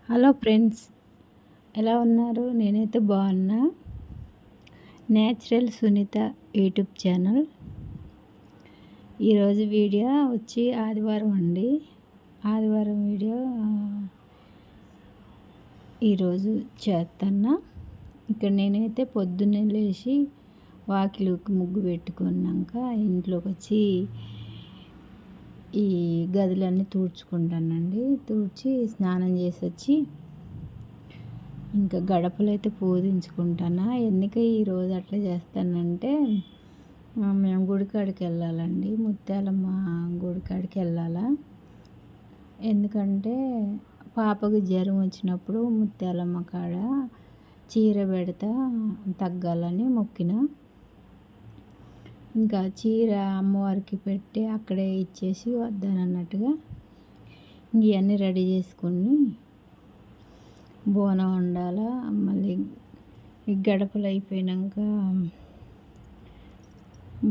Hello friends, ఎలా ఉన్నారు? నేనైతే బాగున్నా. Natural Sunitha YouTube channel. ఈరోజు వీడియో వచ్చి ఆదివారం అండి. ఆదివారం వీడియో ఈరోజు చేస్తున్నా. ఇక్కడ నేనైతే పొద్దున్నే లేచి వాకిలికి ముగ్గు పెట్టుకున్నాక ఇంట్లోకి వచ్చి ఈ గదులన్నీ తుడుచుకుంటానండి. తుడిచి స్నానం చేసి వచ్చి ఇంకా గడపలు అయితే పూజించుకుంటాను. ఎందుకు ఈరోజు అట్లా చేస్తానంటే మేము గుడికాడికి వెళ్ళాలండి. ముత్యాలమ్మ గుడికాడికి వెళ్ళాలా. ఎందుకంటే పాపకు జ్వరం వచ్చినప్పుడు ముత్యాలమ్మ కాడ చీర పెడతా తగ్గాలని మొక్కిన. ఇంకా చీర అమ్మవారికి పెట్టి అక్కడే ఇచ్చేసి వద్దానన్నట్టుగా ఇవన్నీ రెడీ చేసుకుని బోనం వండాలా. మళ్ళీ ఈ గడపలు అయిపోయాక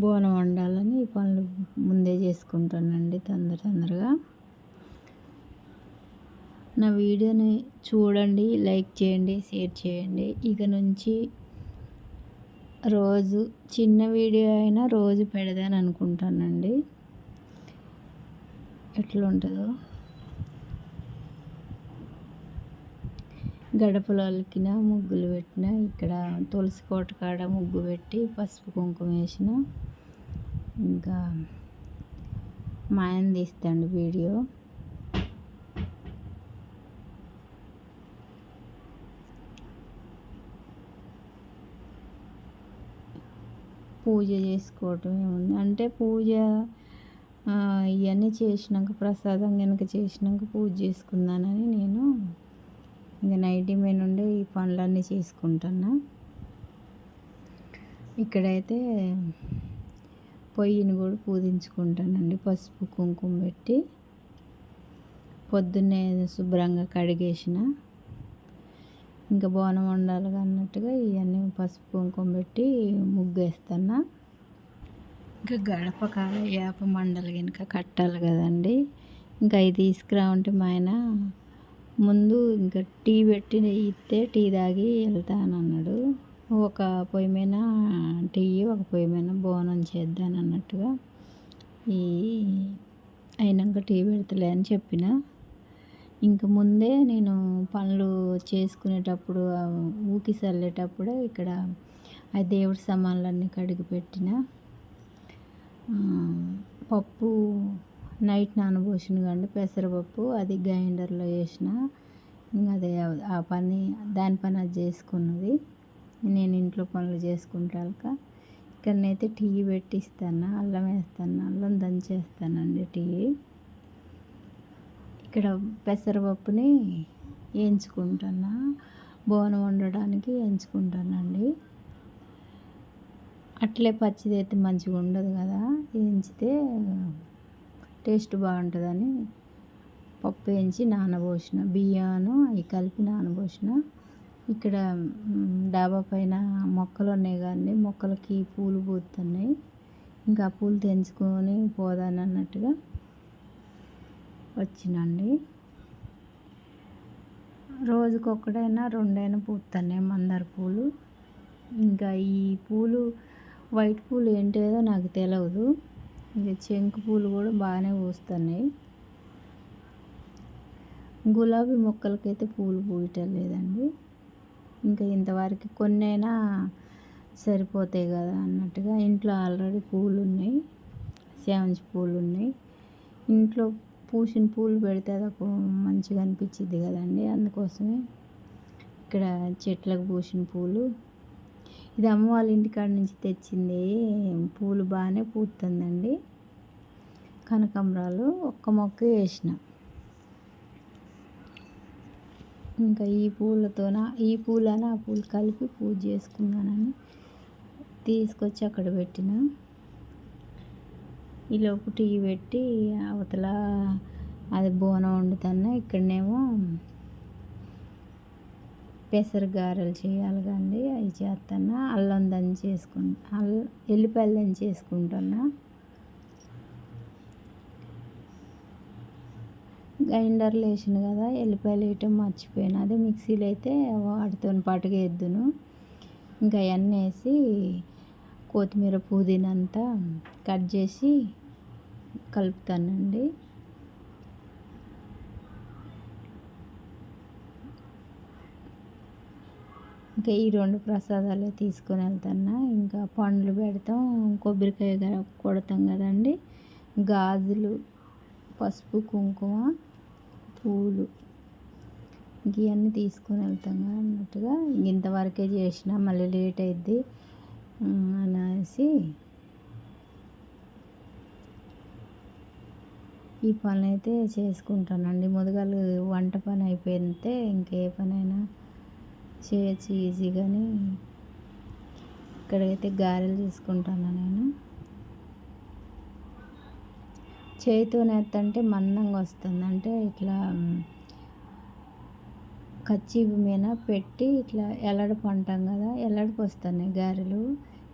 బోనం వండాలని ఈ పనులు ముందే చేసుకుంటానండి తొందరగా. నా వీడియోని చూడండి, లైక్ చేయండి, షేర్ చేయండి. ఇక నుంచి రోజు చిన్న వీడియో అయినా రోజు పెడదాని అనుకుంటానండి. ఎట్లుంటుందో గడపలు అలికిన, ముగ్గులు పెట్టిన, ఇక్కడ తులసి కోట కాడ ముగ్గు పెట్టి పసుపు కుంకుమ వేసిన. ఇంకా మా ఆయన తీస్తాండి వీడియో. పూజ చేసుకోవటం ఏముంది అంటే పూజ ఇవన్నీ చేసినాక ప్రసాదం కనుక చేసినాక పూజ చేసుకుందానని నేను ఇంకా నైట్ మీద నుండి ఈ పనులన్నీ చేసుకుంటున్నా. ఇక్కడైతే పొయ్యిని కూడా పూజించుకుంటానండి. పసుపు కుంకుమ పెట్టి పొద్దున్నే శుభ్రంగా కడిగేసిన. ఇంకా బోనం వండాలి అన్నట్టుగా ఇవన్నీ పసుపు కుంకుమ పెట్టి ముగ్గేస్తున్నా. ఇంకా గడప కాడ వేప మండలు కనుక కట్టాలి కదండి. ఇంకా అవి తీసుకురావంటే మా ఆయన ముందు ఇంకా టీ పెట్టి ఇస్తే టీ తాగి వెళ్తానన్నాడు. ఒక పొయ్యి మీద టీ, ఒక పొయ్యి మీద బోనం చేద్దానన్నట్టుగా ఈ అయినాక టీ పెడతలే అని చెప్పిన. ఇంక ముందే నేను పనులు చేసుకునేటప్పుడు ఊకి చల్లేటప్పుడే ఇక్కడ ఆ దేవుడి సామాన్లన్నీ కడిగి పెట్టిన. పప్పు నైట్ నానబోసిన కండి పెసరపప్పు, అది గ్రైండర్లో వేసిన. ఇంకా అదే ఆ పని దాని పని అది చేసుకున్నది. నేను ఇంట్లో పనులు చేసుకుంటాక ఇక్కడనైతే టీ పెట్టిస్తాను, అల్లం వేస్తాను, అల్లం దంచేస్తానండి టీ. ఇక్కడ పెసరపప్పుని వేయించుకుంటున్నా, బోనం వండడానికి వేయించుకుంటానండి. అట్లే పచ్చిది అయితే మంచిగా ఉండదు కదా, వేయించితే టేస్ట్ బాగుంటుందని పప్పు వేయించి నానబోసిన, బియ్యాను అవి కలిపి నానబోసిన. ఇక్కడ డాబా పైన మొక్కలు ఉన్నాయి కానీ మొక్కలకి పూలు పూస్తున్నాయి. ఇంకా పూలు తెంచుకొని పోదానన్నట్టుగా వచ్చినండి. రోజుకొక్కడైనా రెండైనా పూస్తున్నాయి మందార పూలు. ఇంకా ఈ పూలు వైట్ పూలు ఏంటేదో నాకు తెలియదు. ఇక చెంకు పూలు కూడా బాగానే పూస్తున్నాయి. గులాబీ మొక్కలకైతే పూలు పూయటం లేదండి. ఇంకా ఇంతవరకు కొన్నైనా సరిపోతాయి కదా అన్నట్టుగా ఇంట్లో ఆల్రెడీ పూలు ఉన్నాయి, చామంతి పూలు ఉన్నాయి. ఇంట్లో పూసిన పూలు పెడితే అదొక మంచిగా అనిపించింది కదండి. అందుకోసమే ఇక్కడ చెట్లకు పూసిన పూలు, ఇది అమ్మ వాళ్ళ ఇంటికాడ నుంచి తెచ్చింది. పూలు బాగానే పూస్తుందండి. కనకాంబరాలు ఒక్క మొక్క వేసిన. ఇంకా ఈ పూలతోన ఈ పూలని ఆ పూలు కలిపి పూజ చేసుకున్నానని తీసుకొచ్చి అక్కడ పెట్టిన. ఈలోపు టీ పెట్టి అవతల అది బోనం వండుతున్నా. ఇక్కడనేమో పెసర గారెలు చేయాలి కండి, అవి చేస్తున్నా. అల్లం దంచేసుకుంటా, ఎల్లిపాయలు దంచేసుకుంటున్నా. గ్రైండర్లో వేసిన కదా, ఎల్లిపాయలు వేయటం మర్చిపోయాను. అదే మిక్సీలో అయితే వాటితో పాటుగా వేద్దును. ఇంకా అవన్నీ వేసి కొత్తిమీర పుదీనా అంతా కట్ చేసి కలుపుతానండి. ఇంకా ఈ 2 ప్రసాదాలు తీసుకొని వెళ్తున్నా. ఇంకా పండ్లు పెడతాం, కొబ్బరికాయ కొడతాం కదండి, గాజులు, పసుపు కుంకుమ పూలు ఇవన్నీ తీసుకొని వెళ్తాం అన్నట్టుగా ఇంతవరకే చేసిన, మళ్ళీ లేట్ అయిద్ది అనేసి ఈ పని అయితే చేసుకుంటానండి. మొదలు వంట పని అయిపోయితే ఇంకే పనైనా చేయొచ్చు ఈజీగాని. ఇక్కడైతే గారెలు తీసుకుంటాను నేను. చేతితోనే ఎత్తంటే మందంగా వస్తుంది, అంటే ఇట్లా కచ్చిపు మీద పెట్టి ఇట్లా ఎల్లడపు అంటాం కదా, ఎల్లడికి వస్తున్నాయి గారెలు.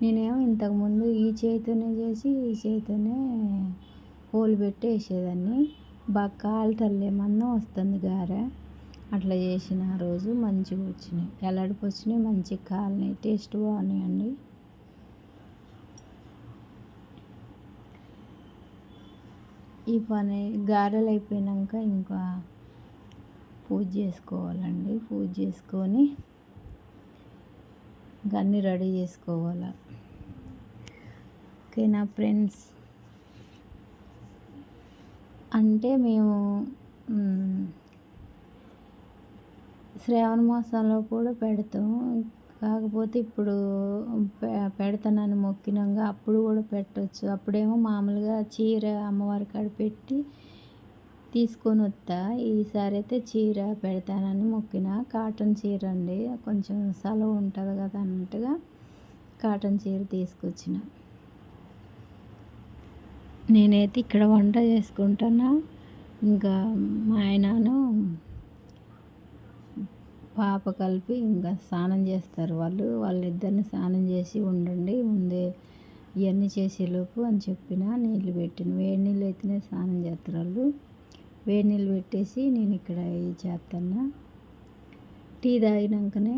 నేనేమో ఇంతకుముందు ఈ చేతితోనే చేసి ఈ చేతితోనే హోల్ పెట్టి వేసేదాన్ని. బాగా కాలుతల్లే మందం వస్తుంది గారె. అట్లా చేసిన రోజు మంచిగా వచ్చినాయి, ఎల్లడికి వచ్చినాయి, మంచిగా కాలినాయి, టేస్ట్ బాగున్నాయండి. ఈ పని గారెలు అయిపోయాక ఇంకా పూజ చేసుకోవాలండి. పూజ చేసుకొని ఇంకా అన్నీ రెడీ చేసుకోవాలి. ఓకేనా ఫ్రెండ్స్? అంటే మేము శ్రావణ మాసంలో కూడా పెడతాం. కాకపోతే ఇప్పుడు పెడతానని మొక్కినాక అప్పుడు కూడా పెట్టవచ్చు. అప్పుడేమో మామూలుగా చీర అమ్మవారి కాడ పెట్టి తీసుకొని వస్తా. ఈసారి అయితే చీర పెడతానని మొక్కిన, కాటన్ చీర అండి. కొంచెం సెలవు ఉంటుంది కదా అన్నట్టుగా కాటన్ చీర తీసుకొచ్చిన. నేనైతే ఇక్కడ వంట చేసుకుంటున్నా. ఇంకా మా ఆయనను పాప కలిపి ఇంకా స్నానం చేస్తారు. వాళ్ళిద్దరిని స్నానం చేసి ఉండండి, ముందే ఇవన్నీ చేసేలోపు అని చెప్పిన. నీళ్ళు పెట్టిన, వేడి నీళ్ళు అయితేనే స్నానం చేస్తారు వాళ్ళు. వేడి నీళ్ళు పెట్టేసి నేను ఇక్కడ చేస్తాను. టీ తాగినాకనే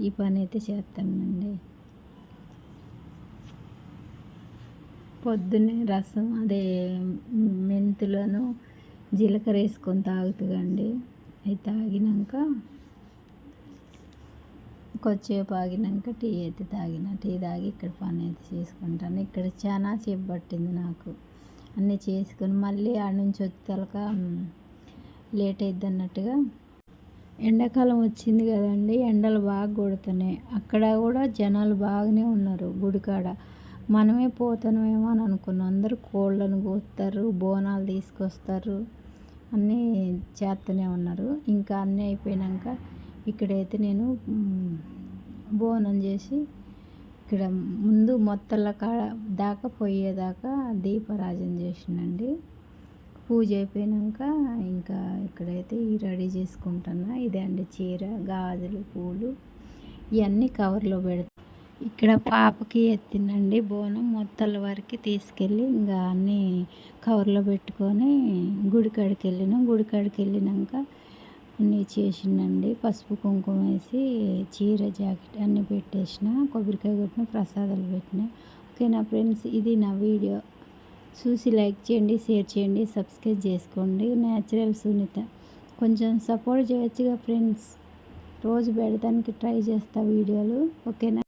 ఈ పని అయితే చేస్తానండి. పొద్దున్నే రసం, అదే మెంతులను జీలకర్ర వేసుకొని తాగుతుందండి. అవి తాగినాక కొద్దిసేపు ఆగినాక టీ అయితే తాగిన. టీ తాగి ఇక్కడ పని అయితే చేసుకుంటాను. ఇక్కడ చాలా సేపు పట్టింది నాకు అన్నీ చేసుకొని, మళ్ళీ ఆడ నుంచి వచ్చేతలక లేట్ అయిద్ది అన్నట్టుగా. ఎండాకాలం వచ్చింది కదండి, ఎండలు బాగా కొడుతున్నాయి. అక్కడ కూడా జనాలు బాగానే ఉన్నారు గుడికాడ. మనమే పోతామేమో అని అనుకున్నాం. అందరూ కోళ్ళను కోస్తారు, బోనాలు తీసుకొస్తారు, అన్నీ చేస్తూనే ఉన్నారు. ఇంకా అన్నీ అయిపోయాక ఇక్కడైతే నేను బోనం చేసి ఇక్కడ ముందు మొత్తల దాకా పోయేదాకా దీపారాజన చేసినండి. పూజ అయిపోయాక ఇంకా ఇక్కడైతే రెడీ చేసుకుంటున్నా. ఇదే అండి చీర, గాజులు, పూలు ఇవన్నీ కవర్లో పెడతా. ఇక్కడ పాపకి ఎత్తినండి బోనం, మొత్తల వరకు తీసుకెళ్ళి ఇంకా అన్నీ కవర్లో పెట్టుకొని గుడికాడికి వెళ్ళినాం. గుడికాడికి వెళ్ళినాక అన్నీ చేసిందండి. పసుపు కుంకుమ వేసి చీర, జాకెట్ అన్నీ పెట్టేసిన, కొబ్బరికాయ కొట్టిన, ప్రసాదాలు పెట్టిన. ఓకేనా ఫ్రెండ్స్? ఇది నా వీడియో. చూసి లైక్ చేయండి, షేర్ చేయండి, సబ్స్క్రైబ్ చేసుకోండి. న్యాచురల్ సునీత. కొంచెం సపోర్ట్ చేయొచ్చుగా ఫ్రెండ్స్. రోజు పెడతానికి ట్రై చేస్తా వీడియోలు. ఓకేనా?